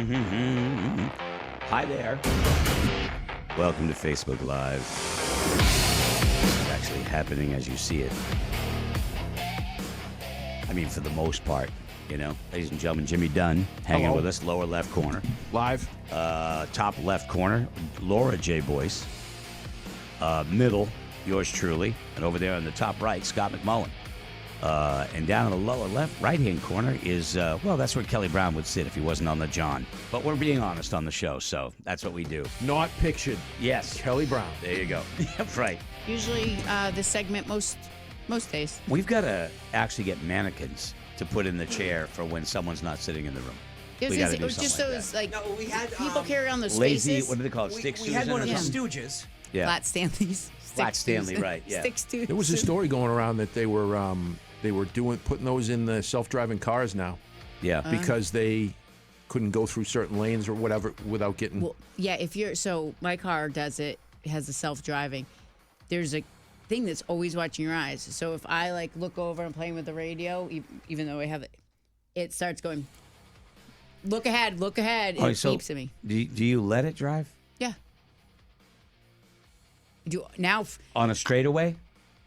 Hi there. Welcome to Facebook Live. It's actually happening as you see it. I mean, for the most part, you know. Ladies and gentlemen, Jimmy Dunn hanging with us, lower left corner. Live. Top left corner, Laura J. Boyce. Middle, yours truly. And over there on the top right, Scott McMullen. And down in the lower left, right-hand corner is, that's where Kelly Brown would sit if he wasn't on the John. But we're being honest on the show, so that's what we do. Not pictured. Yes. Kelly Brown. There you go. Right. Usually this segment most days. We've got to actually get mannequins to put in the chair for when someone's not sitting in the room. We got to do something just like those, that. like, No, we had, people carry on those Lazy, spaces. what do they call it? Stick we had Susan one of or the something? Stooges. Yeah. Flat Stanleys. Flat Stanley, right, yeah. Stick Stooges. There was a story going around that they were putting those in the self-driving cars now. Yeah. Because they couldn't go through certain lanes or whatever without getting. Well, yeah, so my car does it. It has the self-driving. There's a thing that's always watching your eyes. So if I like look over and playing with the radio, even though I have it starts going, look ahead, and it beeps at me. Do you let it drive? Yeah. Now On a straightaway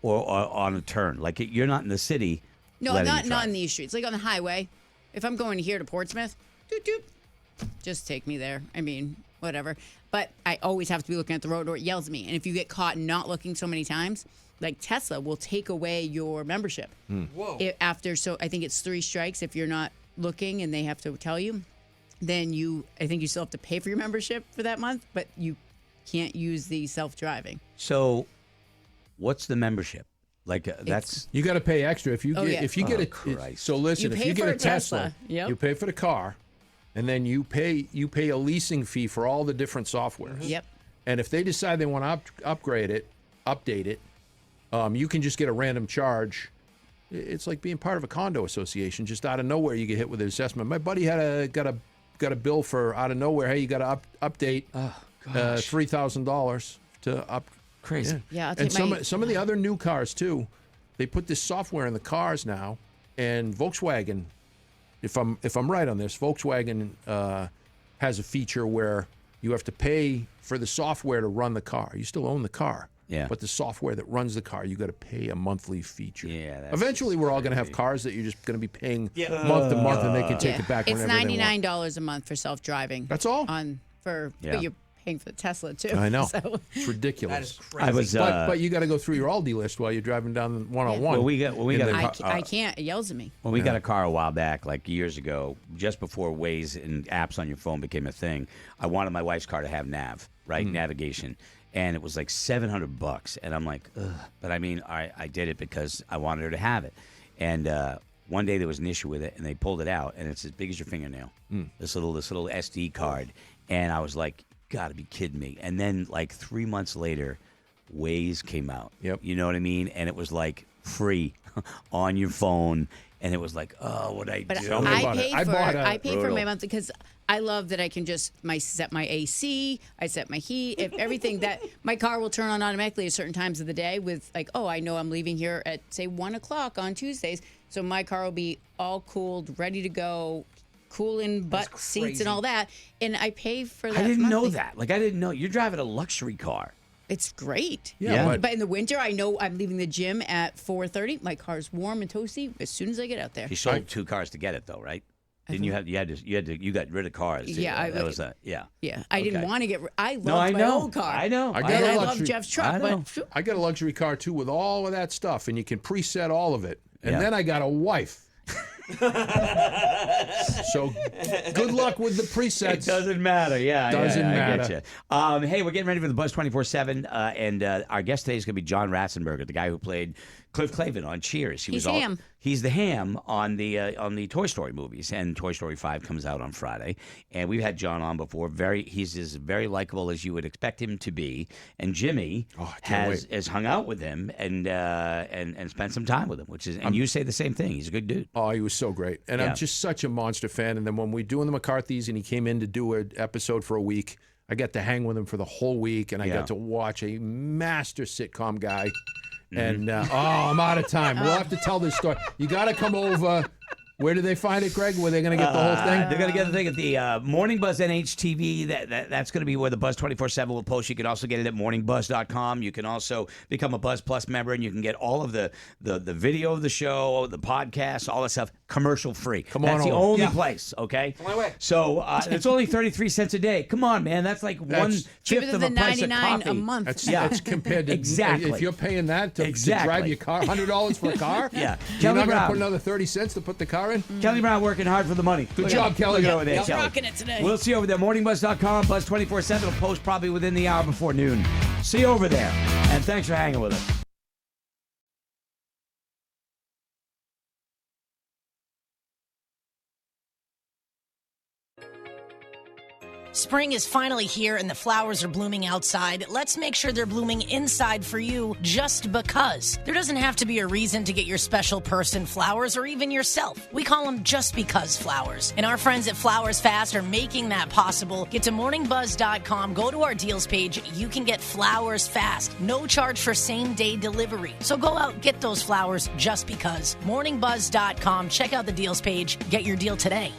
or on a turn? Like you're not in the city. No, letting not it drive. in these streets. Like on the highway. If I'm going here to Portsmouth, doot, doot, just take me there. I mean, whatever. But I always have to be looking at the road or it yells at me. And if you get caught not looking so many times, like Tesla will take away your membership. Whoa. I think it's 3 strikes if you're not looking and they have to tell you. Then I think you still have to pay for your membership for that month, but you can't use the self-driving. So what's the membership? Like that's You got to pay extra if you get yeah. if you get Christ. So listen, You if pay you get for a a Tesla, Tesla. Yep. you pay for the car, and then you pay a leasing fee for all the different softwares. Yep. And if they decide they want to upgrade it, update it, you can just get a random charge. It's like being part of a condo association. Just out of nowhere, you get hit with an assessment. My buddy got a bill for out of nowhere. Hey, you got to update $3,000 to up. crazy. Yeah, I'll And take some of the other new cars too, they put this software in the cars now, and Volkswagen, if I'm right on this, Volkswagen has a feature where you have to pay for the software to run the car. You still own the car, Yeah. but the software that runs the car, you got to pay a monthly feature. Yeah, that's Eventually, just we're all going to have crazy. cars that you're just going to be paying month to month, and they can take it back It's whenever they want. $99 a month for self-driving. That's all? But you're paying for the Tesla too. I know. So. It's ridiculous. That is crazy. I was But you got to go through your Aldi list while you're driving down 101. Well, we got I can't. It yells at me. When we got a car a while back, like years ago, just before Waze and apps on your phone became a thing, I wanted my wife's car to have navigation, and it was like $700, and I'm like, ugh. But I mean, I did it because I wanted her to have it, and one day there was an issue with it, and they pulled it out, and it's as big as your fingernail, this little SD card, and I was like, gotta be kidding me. And then like 3 months later, Waze came out. Yep. You know what I mean? And it was like free on your phone. And it was like, oh, what I But do? Tell me I about it. pay I for bought a- I pay for my Brutal. month because I love that I can just set my AC, I set my heat, if everything that my car will turn on automatically at certain times of the day with like, oh, I know I'm leaving here at say 1:00 on Tuesdays, so my car will be all cooled, ready to go, cooling butt seats crazy. and all that, and I pay for that. I didn't know monthly. that. Like, I didn't know. You're driving a luxury car. It's great. Yeah, But in the winter, I know I'm leaving the gym at 4:30. My car's warm and toasty as soon as I get out there. You sold 2 cars to get it, though, right? Didn't you got rid of cars? Yeah, that was Yeah, I didn't Okay. want to get. I loved No, I my know. old car. I know. I got And a I love luxury- Jeff's I truck, know. but I got a luxury car too with all of that stuff, and you can preset all of it. And Yeah. then I got a wife. So good luck with the presets. It doesn't matter. Yeah, Doesn't I matter. get you. Hey, we're getting ready for the Buzz 24/7, and our guest today is going to be John Ratzenberger, the guy who played Cliff Clavin on Cheers. He's Ham. He's the Ham on the Toy Story movies, and Toy Story 5 comes out on Friday. And we've had John on before. He's as very likable as you would expect him to be. And Jimmy has hung out with him and spent some time with him, and you say the same thing. He's a good dude. Oh, he was so great. And Yeah. I'm just such a monster fan. And then when we doing the McCarthys and he came in to do an episode for a week, I got to hang with him for the whole week, and I Yeah. got to watch a master sitcom guy. And I'm out of time. We'll have to tell this story. You got to come over Where do they find it, Greg? Where they going to get the whole thing? They're going to get the thing at the Morning Buzz NHTV. That's going to be where the Buzz 24/7 will post. You can also get it at morningbuzz.com. You can also become a Buzz Plus member, and you can get all of the video of the show, the podcast, all that stuff, commercial free. That's the only place, okay? my way. So it's only 33 cents a day. Come on, man. That's like cheaper 1/5 of a than price of $99 coffee. a month. That's compared to Exactly. if you're paying that to drive your car, $100 for a car. Yeah. You're Kelly not going to Brown. put another 30 cents to put the car in. Kelly Brown working hard for the money. Good job, Kelly. Look over there, He's Kelly. rocking it today. We'll see you over there. Morningbuzz.com, Buzz 24/7 will post probably within the hour before noon. See you over there. And thanks for hanging with us. Spring is finally here and the flowers are blooming outside. Let's make sure they're blooming inside for you just because. There doesn't have to be a reason to get your special person flowers or even yourself. We call them just because flowers. And our friends at Flowers Fast are making that possible. Get to morningbuzz.com, go to our deals page. You can get flowers fast. No charge for same-day delivery. So go out, get those flowers just because. Morningbuzz.com, check out the deals page. Get your deal today.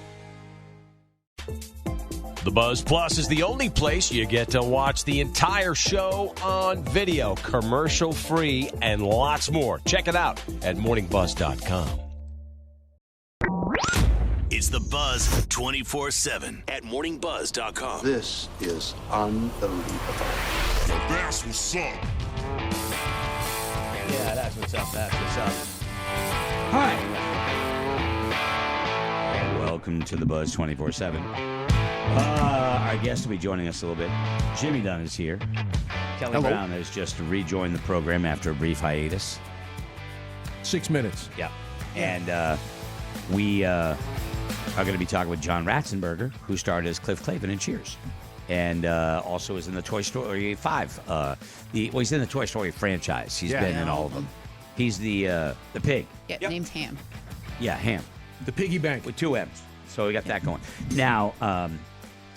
The Buzz Plus is the only place you get to watch the entire show on video, commercial free, and lots more. Check it out at morningbuzz.com. It's the Buzz 24/7 at morningbuzz.com. This is unbelievable. That's what's up. Yeah, that's what's up. That's what's up. Hi. Welcome to the Buzz 24/7. Our guest will be joining us a little bit. Jimmy Dunn is here. Kelly Brown has just rejoined the program after a brief hiatus. 6 minutes. Yeah. And we are going to be talking with John Ratzenberger, who starred as Cliff Clavin in Cheers. And also is in the Toy Story 5. He's in the Toy Story franchise. He's been in all of them. He's the pig. Yeah, name's Ham. Yeah, Ham. The piggy bank. With 2 M's. So we got that going. Now,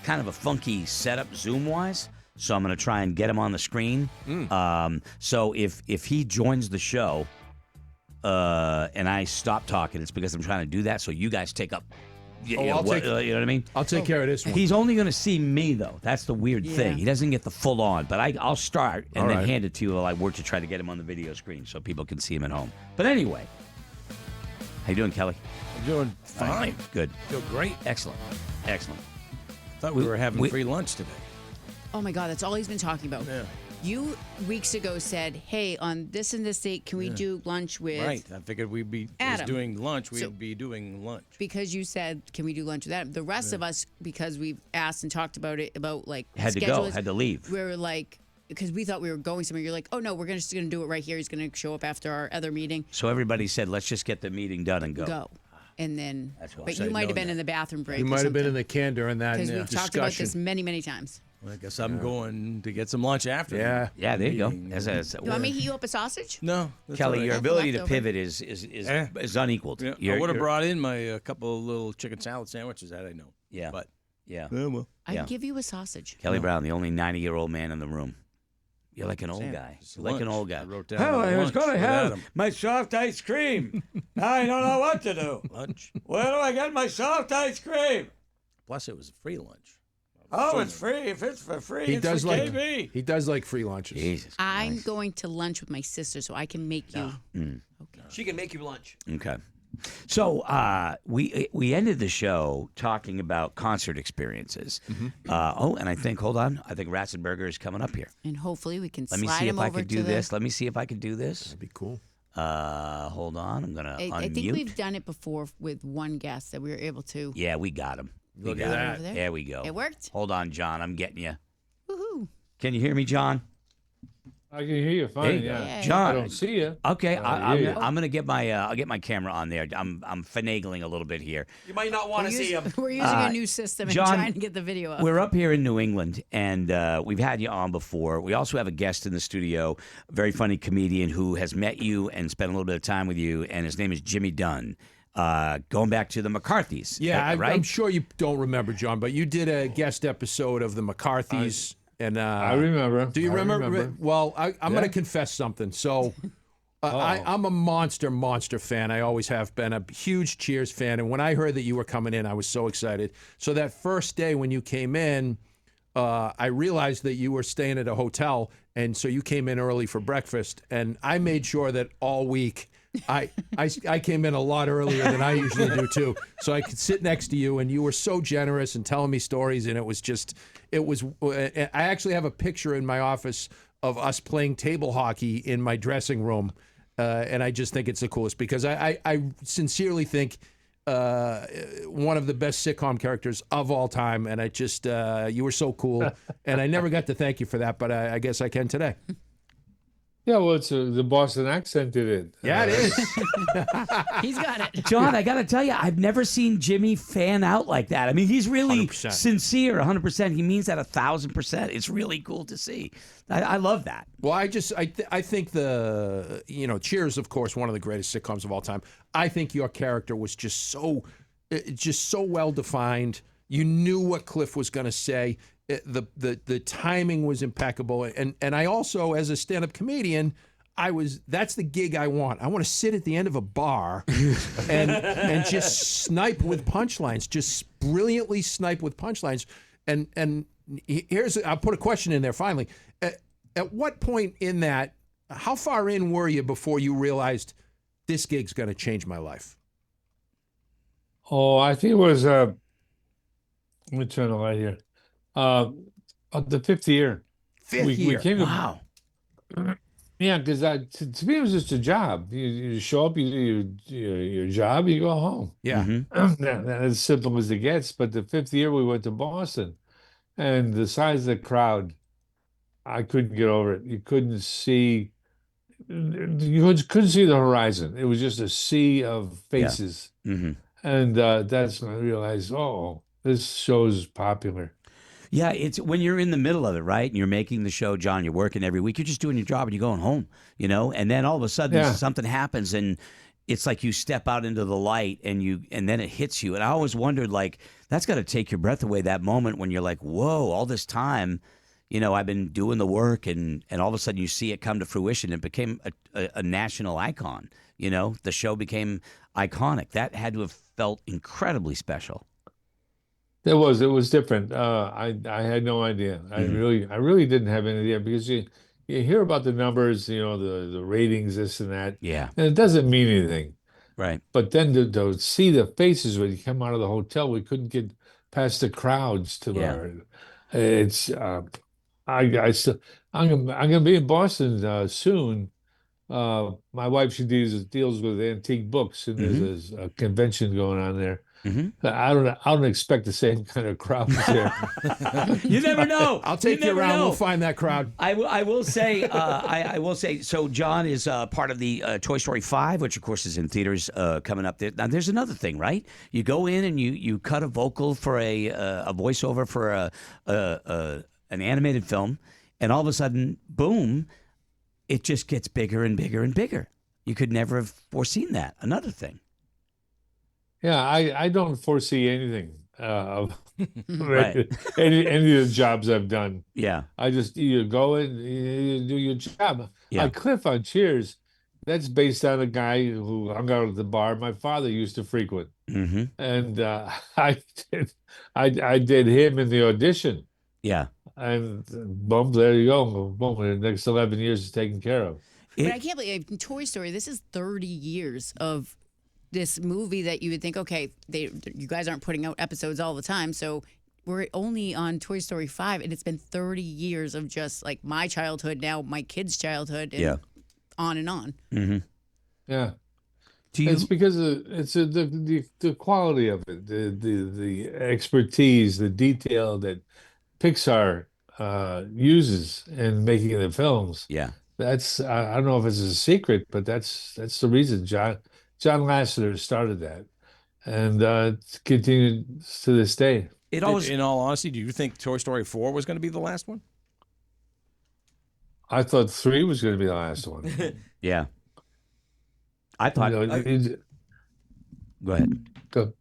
kind of a funky setup Zoom-wise, so I'm going to try and get him on the screen. So if he joins the show and I stop talking, it's because I'm trying to do that, so you guys take up... you know what I mean? I'll take care of this one. He's only going to see me, though. That's the weird thing. He doesn't get the full on, but I'll start and then hand it to you while I work to try to get him on the video screen so people can see him at home. But anyway, how you doing, Kelly? I'm doing fine. Good. Feel great. Excellent. Excellent. Thought we were having free lunch today. Oh my God, that's all he's been talking about. Yeah. You weeks ago said, "Hey, on this and this date, can we do lunch with?" Right. I figured we'd be Adam. doing lunch. We'd So- be doing lunch. Because you said, "Can we do lunch with Adam?" The rest of us, because we've asked and talked about it, about like Had to go, schedules, had to leave. We were like, because we thought we were going somewhere. You're like, "Oh no, we're just going to do it right here." He's going to show up after our other meeting. So everybody said, let's just get the meeting done and go. Go. And then, That's what I but said, you might have no, been no. in the bathroom break. You might have been in the can during that because we've talked about discussion. this many, many times. Well, I guess I'm going to get some lunch after. Yeah. Yeah, there you go. Meeting. You want me to heat you up a sausage? No. that's Kelly, all right. your That's ability to leftover. pivot is unequaled. Yeah, I You're- would have you're- brought in my couple of little chicken salad sandwiches. That I know. Yeah. But Yeah. well. I'd Yeah. give you a sausage. Kelly Brown, the only 90-year-old man in the room. You're like an old Sam, guy. it's You're like an lunch. old guy. I wrote down Oh, I was lunch going to with have Adam. my soft ice cream. Now I don't know what to do. Lunch. Where do I get my soft ice cream? Plus, it was a free lunch. Oh, it's free. If it's for free, He it's does for like KB. he does like free lunches. Jesus. I'm going to lunch with my sister, so I can make you. She can make you lunch. Okay. So we ended the show talking about concert experiences. And I think, hold on, I think Ratzenberger is coming up here. And hopefully we can Let me slide see him if I over could to do the- this. Let me see if I could do this. That'd be cool. Hold on, I'm gonna I unmute. think we've done it before with one guest that we were able to. Yeah, we got him. We Look got at him. that. Over there. There we go. It worked. Hold on, John. I'm getting you. Woohoo! Can you hear me, John? I can hear you fine. There you Yeah. go. Yeah. John. I don't see you. Okay, I hear you. I'm gonna get my I'll get my camera on there. I'm finagling a little bit here. You might not want to see him. We're using a new system and John, trying to get the video up. We're up here in New England, and we've had you on before. We also have a guest in the studio, a very funny comedian who has met you and spent a little bit of time with you, and his name is Jimmy Dunn. Going back to the McCarthys. Yeah, right? I'm sure you don't remember, John, but you did a guest episode of the McCarthys. And I remember. Do you I remember? remember. Well, I'm Yeah. going to confess something. So I'm a monster fan. I always have been a huge Cheers fan. And when I heard that you were coming in, I was so excited. So that first day when you came in, I realized that you were staying at a hotel. And so you came in early for breakfast. And I made sure that all week I came in a lot earlier than I usually do too. So I could sit next to you, and you were so generous and telling me stories. And I actually have a picture in my office of us playing table hockey in my dressing room. And I just think it's the coolest because I sincerely think one of the best sitcom characters of all time. And you were so cool. And I never got to thank you for that, but I guess I can today. Yeah, well, it's the Boston accent did it. Yeah, it is. He's got it. John, I got to tell you, I've never seen Jimmy fan out like that. I mean, he's really 100%. sincere, 100%. He means that 1,000%. It's really cool to see. I love that. Well, I think Cheers, of course, one of the greatest sitcoms of all time. I think your character was just so well defined. You knew what Cliff was going to say. The timing was impeccable, and I also, as a stand-up comedian, that's the gig I want. I want to sit at the end of a bar and just snipe with punchlines, just brilliantly snipe with punchlines. And I'll put a question in there finally. At what point in that, how far in were you before you realized this gig's going to change my life? Oh, I think it was, let me turn the light here. The fifth year. We came to, Wow. yeah, because to me it was just a job. You show up, you do your job, you go home. Yeah. As simple as it gets. But the fifth year we went to Boston, and the size of the crowd, I couldn't get over it. You couldn't see the horizon. It was just a sea of faces. Mm-hmm. And that's when I realized, this show's popular. Yeah, it's when you're in the middle of it, right? And you're making the show, John, you're working every week. You're just doing your job and you're going home, And then all of a sudden something happens and it's like you step out into the light and then it hits you. And I always wondered, like, that's got to take your breath away, that moment when you're like, whoa, all this time, I've been doing the work and all of a sudden you see it come to fruition. It became a national icon, The show became iconic. That had to have felt incredibly special. It was different. I had no idea. I really didn't have any idea because you hear about the numbers, the ratings, this and that. Yeah. And it doesn't mean anything. Right. But then to see the faces when you come out of the hotel, we couldn't get past the crowds it's I'm gonna be in Boston soon. My wife, she deals with antique books, and there's a convention going on there. Mm-hmm. I don't expect the same kind of crowd there. You never know. I'll take you around. We'll find that crowd. I will say, I will say. So John is part of the Toy Story 5, which of course is in theaters coming up. Now there's another thing, right? You go in and you cut a vocal for a voiceover for an animated film, and all of a sudden, boom, it just gets bigger and bigger and bigger. You could never have foreseen that. Another thing. Yeah, I don't foresee anything Right. any of the jobs I've done. Yeah. I just you go in, you do your job. Yeah. Cliff on Cheers, that's based on a guy who hung out at the bar my father used to frequent, Mm-hmm. and I did him in the audition, Yeah. and boom, there you go. Boom, the next 11 years is taken care of. But I can't believe Toy Story. This is 30 years of this movie that you would think, okay, you guys aren't putting out episodes all the time, so we're only on Toy Story 5, and it's been 30 years of just like my childhood, now my kids' childhood, and on and on. Mm-hmm. Yeah. It's because it's the quality of it, the expertise, the detail that Pixar uses in making the films. Yeah. That's I don't know if it's a secret, but that's the reason John Lasseter started that, and it's continued to this day. In all honesty, do you think Toy Story 4 was going to be the last one? I thought 3 was going to be the last one. Yeah. I thought. Go Go ahead. Go.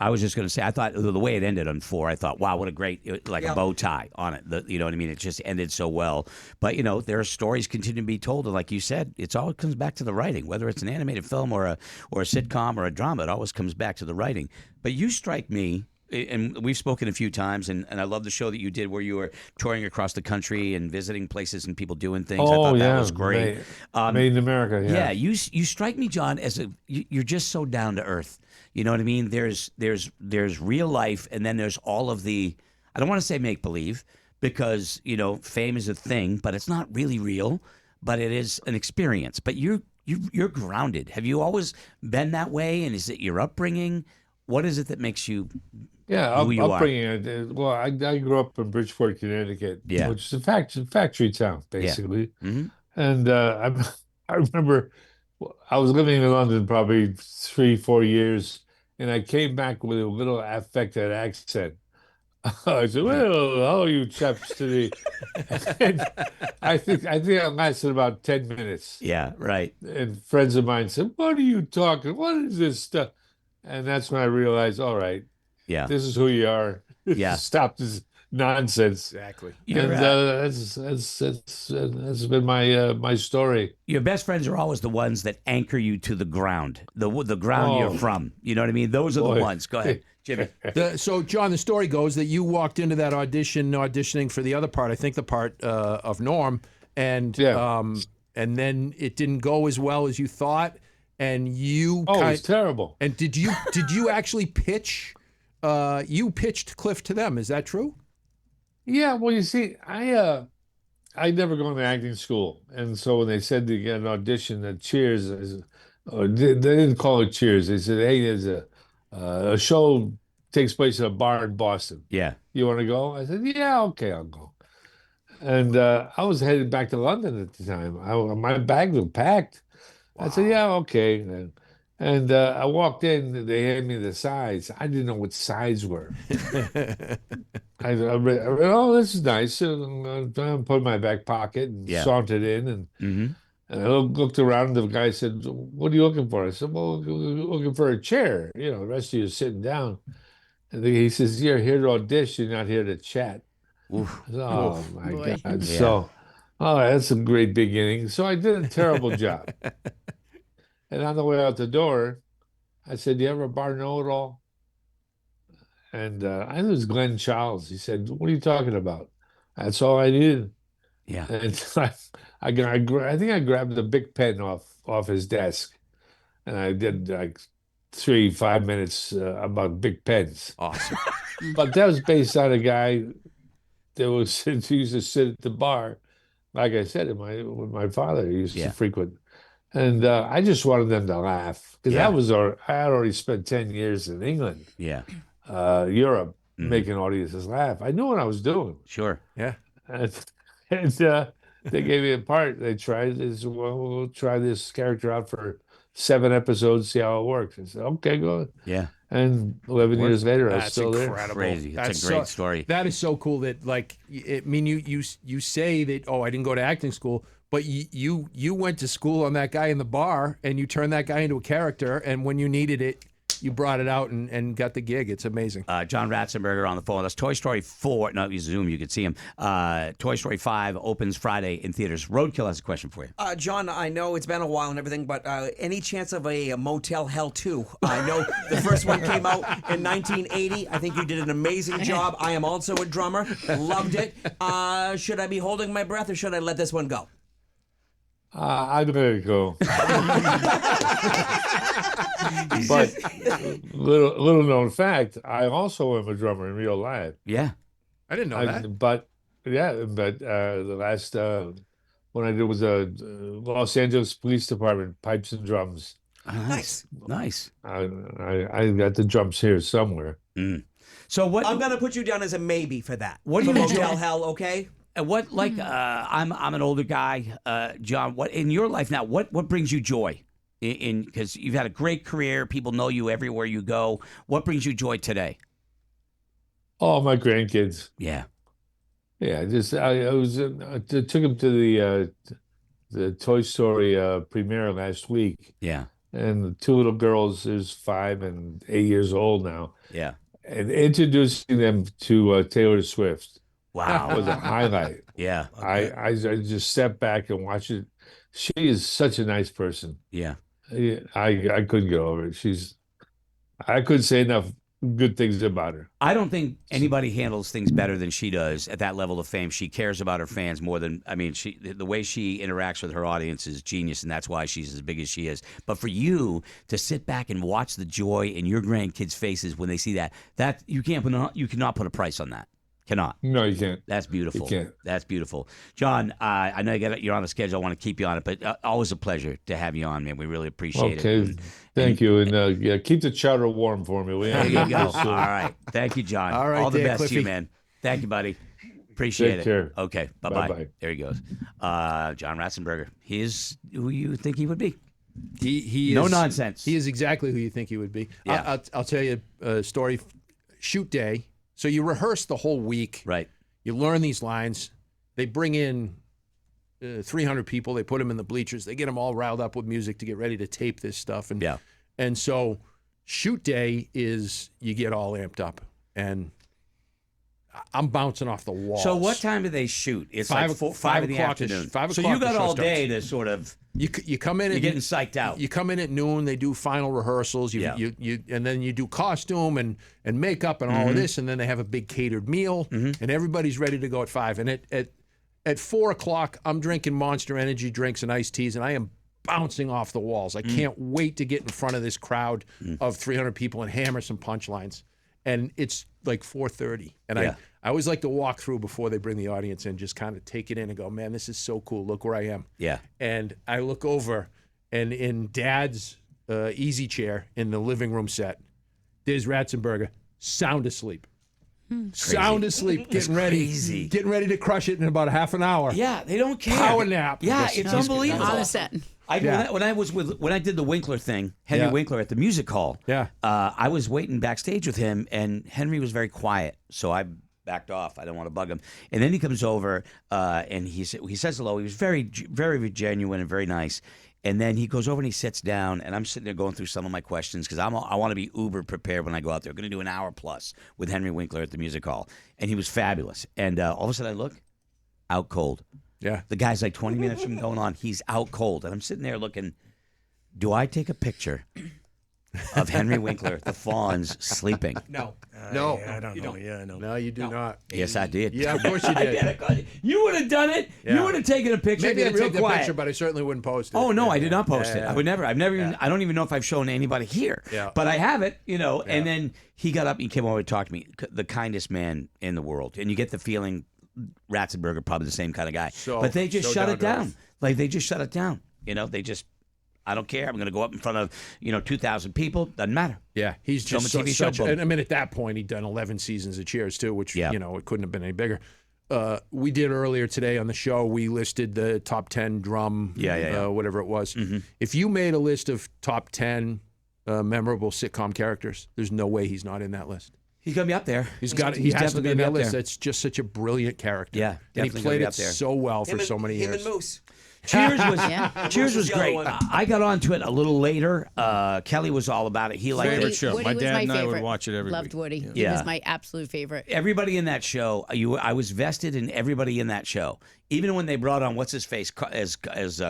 I was just going to say, I thought the way it ended on 4, I thought, wow, what a great, like a bow tie on it. You know what I mean? It just ended so well. But, there are stories continue to be told. And like you said, it comes back to the writing, whether it's an animated film or a sitcom or a drama, it always comes back to the writing. But you strike me, and we've spoken a few times, and I love the show that you did where you were touring across the country and visiting places and people doing things. I thought that was great. Made in America. Yeah, you strike me, John, as you're just so down to earth. You know what I mean? There's real life, and then there's all of the, I don't want to say make believe, because fame is a thing, but it's not really real, but it is an experience. But you're grounded. Have you always been that way? And is it your upbringing? What is it that makes you? Yeah, who you upbringing. Well, I grew up in Bridgeport, Connecticut, which is a factory town, basically. Yeah. Mm-hmm. And I remember I was living in London probably 3-4 years, and I came back with a little affected accent. I said, "Well, how are you chaps today?" And I think I lasted about 10 minutes. Yeah, right. And friends of mine said, "What are you talking? What is this stuff?" And that's when I realized, all right, this is who you are. Yeah. Stop this nonsense. Exactly. And that's been my story. Your best friends are always the ones that anchor you to the ground, the ground you're from. You know what I mean? Those are the ones. Go ahead, Jimmy. So, John, the story goes that you walked into that auditioning for the other part, I think the part of Norm, and then it didn't go as well as you thought, and you it's terrible. And did you actually pitch? You pitched Cliff to them. Is that true? Yeah. Well, you see, I'd never gone to acting school, and so when they said to get an audition at Cheers, they didn't call it Cheers. They said, "Hey, there's a show takes place in a bar in Boston. Yeah, you want to go?" I said, "Yeah, okay, I'll go." And I was headed back to London at the time. My bags were packed. Wow. I said, "Yeah, okay." And I walked in. They handed me the sides. I didn't know what sides were. I read, "Oh, this is nice." And I put it in my back pocket and sauntered in. And I looked around, and the guy said, "What are you looking for?" I said, "Well, looking for a chair. The rest of you are sitting down." And he says, "You're here to audition, not here to chat." Oof. I said, "Oh, my Boy. God." So, that's a great beginning. So I did a terrible job. And on the way out the door, I said, "Do you have a bar know-it-all?" And I think it was Glenn Charles. He said, "What are you talking about?" That's all I needed. Yeah. And I think I grabbed a big pen off his desk, and I did like 5 minutes about big pens. Awesome. But that was based on a guy that he used to sit at the bar, like I said, with my father used to frequent. And I just wanted them to laugh, because I had already spent 10 years in England, Europe, making audiences laugh. I knew what I was doing. Sure. Yeah. And they gave me a part. They tried this. "Well, we'll try this character out for 7 episodes, see how it works." I said, "Okay, go." Yeah. And 11 years later, I was That's still incredible. Crazy. That's a great story. That is so cool that, like, you say that, "Oh, I didn't go to acting school," but you went to school on that guy in the bar, and you turned that guy into a character, and when you needed it, you brought it out and got the gig. It's amazing. John Ratzenberger on the phone. That's Toy Story 4. No, you Zoom, you could see him. Toy Story 5 opens Friday in theaters. Roadkill has a question for you. John, I know it's been a while and everything, but any chance of a Motel Hell 2? I know the first one came out in 1980. I think you did an amazing job. I am also a drummer. Loved it. Should I be holding my breath, or should I let this one go? I'm going to go. But little known fact, I also am a drummer in real life. Yeah. I didn't know that. But the last one I did was a Los Angeles Police Department, pipes and drums. Nice. I got the drums here somewhere. So what? I'm going to put you down as a maybe for that. What do you Motel Hell, okay? What, like, I'm an older guy, John. What in your life now? What brings you joy? Because you've had a great career, people know you everywhere you go. What brings you joy today? Oh, my grandkids. Yeah. Just I took them to the Toy Story premiere last week. Yeah. and the two little girls is 5 and 8 years old now. Yeah. And introducing them to Taylor Swift Wow. was a highlight. Yeah. I just stepped back and watched it. She is such a nice person. Yeah. I couldn't get over it. I couldn't say enough good things about her. I don't think anybody handles things better than she does at that level of fame. She cares about her fans more than, I mean, the way she interacts with her audience is genius, and that's why she's as big as she is. But for you to sit back and watch the joy in your grandkids' faces when they see that you cannot put a price on that. Cannot. No, you can't. That's beautiful. You can't. That's beautiful. John, I know you're on the schedule. I want to keep you on it, but always a pleasure to have you on, man. We really appreciate it. Okay. Thank you. And keep the chowder warm for me. There you go. All right. Thank you, John. All right, All the Dan best Cliffy. to you, man. Thank you, buddy. Appreciate Take it. care. Okay. Bye-bye. Bye-bye. There he goes. John Ratzenberger. He is who you think he would be. He No is, nonsense. He is exactly who you think he would be. Yeah. I'll tell you a story. Shoot day. So you rehearse the whole week. Right. You learn these lines. They bring in 300 people. They put them in the bleachers. They get them all riled up with music to get ready to tape this stuff. And so shoot day is you get all amped up. And I'm bouncing off the walls. So what time do they shoot? It's like 5 in the afternoon. 5 so o'clock you got the show all starts. day to sort of. You come in. You're getting psyched out. You come in at noon. They do final rehearsals. You and then you do costume and makeup and all of this, and then they have a big catered meal, and everybody's ready to go at 5. And at 4 o'clock, I'm drinking Monster Energy drinks and iced teas, and I am bouncing off the walls. I can't wait to get in front of this crowd of 300 people and hammer some punchlines. And it's like 4:30, and I always like to walk through before they bring the audience in, just kind of take it in and go, man, this is so cool. Look where I am. Yeah. And I look over, and in Dad's easy chair in the living room set, there's Ratzenberger, sound asleep. Sound asleep, getting ready to crush it in about a half an hour. Yeah, they don't care. Power nap. Yeah, it's unbelievable. On a set. When I did the Winkler thing, Henry Winkler at the music hall. Yeah. I was waiting backstage with him, and Henry was very quiet, so I backed off. I didn't want to bug him. And then he comes over, and he says hello. He was very, very genuine and very nice. And then he goes over and he sits down, and I'm sitting there going through some of my questions because I want to be uber prepared when I go out there. I'm going to do an hour plus with Henry Winkler at the music hall, and he was fabulous. And all of a sudden I look, out cold. Yeah. The guy's like 20 minutes from going on. He's out cold. And I'm sitting there looking, do I take a picture of Henry Winkler, the Fawns, sleeping? No. I don't know. Yeah, I know. No, you do not. Yes, I did. Yeah, of course you did. You would have done it. Yeah. You would have taken a picture. Maybe I'd real take the quiet. picture, but I certainly wouldn't post it. Oh no, I did not post it. Yeah. I would never. I've never even. I don't even know if I've shown anybody here. Yeah. But I have it, And then he got up. He came over to talk to me. The kindest man in the world, and you get the feeling Ratzenberger probably the same kind of guy. But they just shut it down. Like they just shut it down. They just. I don't care. I'm going to go up in front of 2,000 people. Doesn't matter. Yeah, he's Film just a TV such. show. And I mean, at that point, he'd done 11 seasons of Cheers too, which Yeah. it couldn't have been any bigger. We did earlier today on the show. We listed the top 10 drum, whatever it was. If you made a list of top 10 memorable sitcom characters, there's no way he's not in that list. He's going to be up there. He has definitely to be in gonna that list. there. That's just such a brilliant character. Yeah, and he definitely played gonna be it up there. so well for so many Him years. and Moose. Cheers was Cheers was the other great. one. I got onto it a little later. Kelly was all about it. He liked Favorite it. show. Woody My was dad my and I would favorite. watch it every Loved week. Woody. Yeah. He was my absolute favorite. Everybody in that show, I was vested in everybody in that show. Even when they brought on what's his face as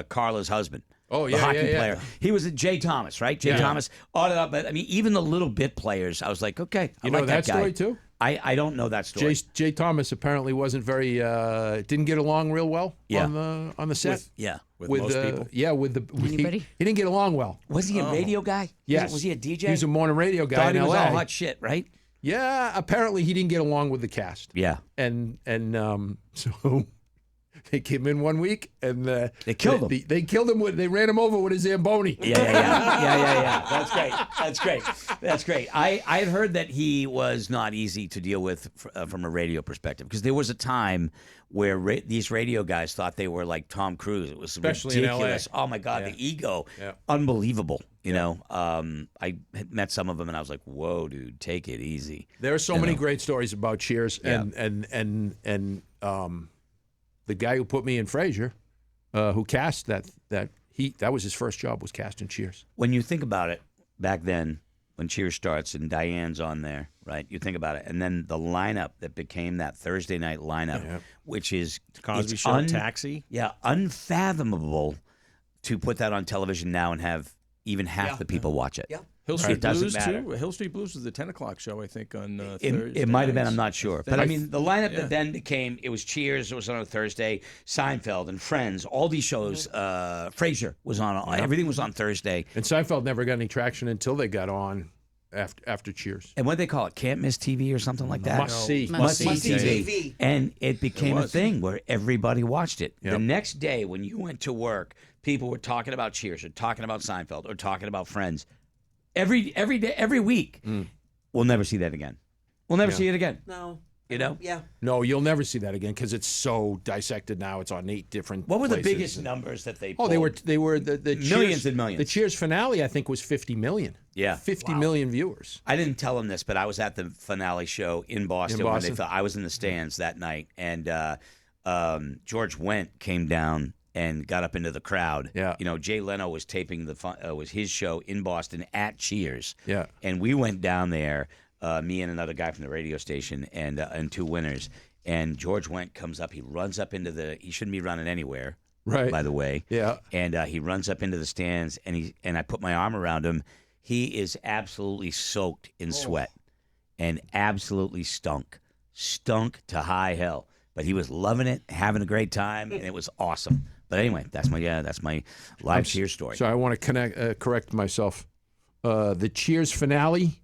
Carla's husband. Oh, the yeah, hockey yeah, yeah. player. He was Jay Thomas, right? Jay Thomas. But I mean, even the little bit players, I was like, okay, I You know like that guy. story too? I don't know that story. Jay Thomas apparently wasn't very didn't get along real well Yeah. on the set. With most people? Yeah, with the Anybody? he didn't get along well. Was he a radio guy? Yes. Was he a DJ? He was a morning radio guy Thought in he was LA. all hot shit, right? Yeah, apparently he didn't get along with the cast. Yeah. And so they came in one week and They killed him. They killed him they ran him over with a Zamboni. Yeah. That's great. I had heard that he was not easy to deal with from a radio perspective because there was a time where these radio guys thought they were like Tom Cruise. It was Especially in ridiculous. LA. Oh my God, the ego, Yeah. unbelievable. I had met some of them and I was like, whoa, dude, take it easy. There are so many great stories about Cheers Yeah. and the guy who put me in Frasier, who cast that That was his first job, was casting Cheers. When you think about it, back then, when Cheers starts and Diane's on there, right? You think about it, and then the lineup that became that Thursday night lineup, which is Cosby Show, Taxi. Yeah, unfathomable to put that on television now and have even half the people watch it. Yeah. Hill Street doesn't Blues matter. too. Hill Street Blues was the 10 o'clock show, I think, on Thursday. It might have been. nights. I'm not sure. But I mean, the lineup that then became, it was Cheers. It was on a Thursday. Seinfeld and Friends. All these shows. Frasier was on. Everything was on Thursday. And Seinfeld never got any traction until they got on after Cheers. And what they call it, can't miss TV or something like that. Must see. Must see TV. And it became a thing where everybody watched it. Yep. The next day when you went to work, people were talking about Cheers or talking about Seinfeld or talking about Friends. Every day, every week. We'll never see that again. We'll never see it again. No. You know? Yeah. No, you'll never see that again because it's so dissected now. It's on 8 different What were the places. biggest numbers that they Oh, pulled? they were the Millions Cheers, and millions. The Cheers finale, I think, was 50 million. Yeah. 50 million viewers. I didn't tell him this, but I was at the finale show in Boston. When Boston? I was in the stands that night, and George Wendt came down and got up into the crowd. Yeah. You know, Jay Leno was taping was his show in Boston at Cheers. Yeah. And we went down there, me and another guy from the radio station, and 2 winners. And George Wendt comes up. He runs up into he shouldn't be running anywhere. Right. By the way. Yeah. And he runs up into the stands, and I put my arm around him. He is absolutely soaked in sweat, and absolutely stunk to high hell. But he was loving it, having a great time, and it was awesome. But anyway, that's my live Cheers story. So I want to correct myself. The Cheers finale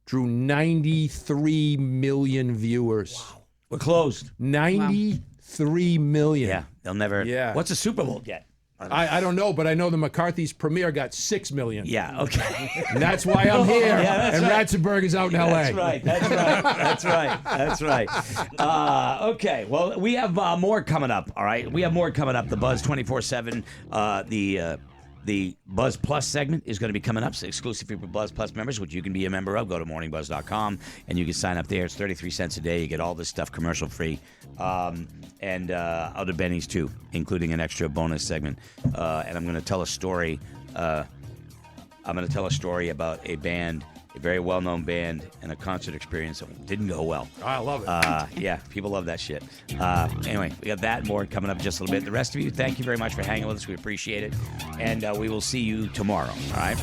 drew 93 million viewers. Wow. We're closed. 93 million. Yeah, they'll never. Yeah. What's a Super Bowl get? I don't know, but I know the McCarthy's premiere got 6 million. Yeah, okay. And that's why I'm here. Yeah, and right. Ratzenberger's out in L.A. That's right. Okay, well, we have more coming up, all right? We have more coming up. The Buzz 24/7, the Buzz Plus segment is going to be coming up. It's exclusively for Buzz Plus members, which you can be a member of. Go to morningbuzz.com, and you can sign up there. It's 33 cents a day. You get all this stuff commercial-free. And other bennies, too, including an extra bonus segment. And I'm going to tell a story. I'm going to tell a story about a band, a very well-known band, and a concert experience that didn't go well. Oh, I love it. Yeah, people love that shit. Anyway, we got that and more coming up in just a little bit. The rest of you, thank you very much for hanging with us. We appreciate it. And we will see you tomorrow, all right?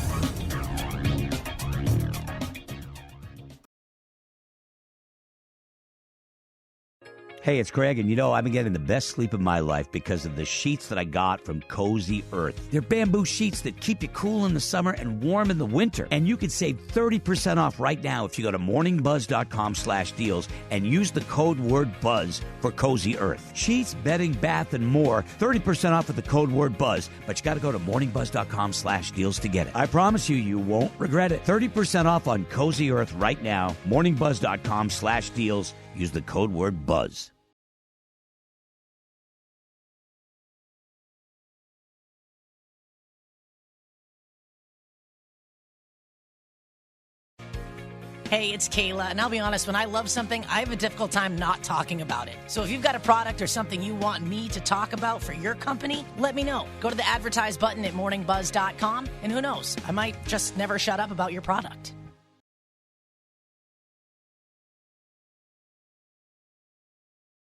Hey, it's Craig, and I've been getting the best sleep of my life because of the sheets that I got from Cozy Earth. They're bamboo sheets that keep you cool in the summer and warm in the winter. And you can save 30% off right now if you go to morningbuzz.com/deals and use the code word BUZZ for Cozy Earth. Sheets, bedding, bath, and more. 30% off with the code word BUZZ. But you got to go to morningbuzz.com/deals to get it. I promise you, you won't regret it. 30% off on Cozy Earth right now. morningbuzz.com/deals. Use the code word BUZZ. Hey, it's Kayla, and I'll be honest, when I love something, I have a difficult time not talking about it. So if you've got a product or something you want me to talk about for your company, let me know. Go to the advertise button at morningbuzz.com, and who knows, I might just never shut up about your product.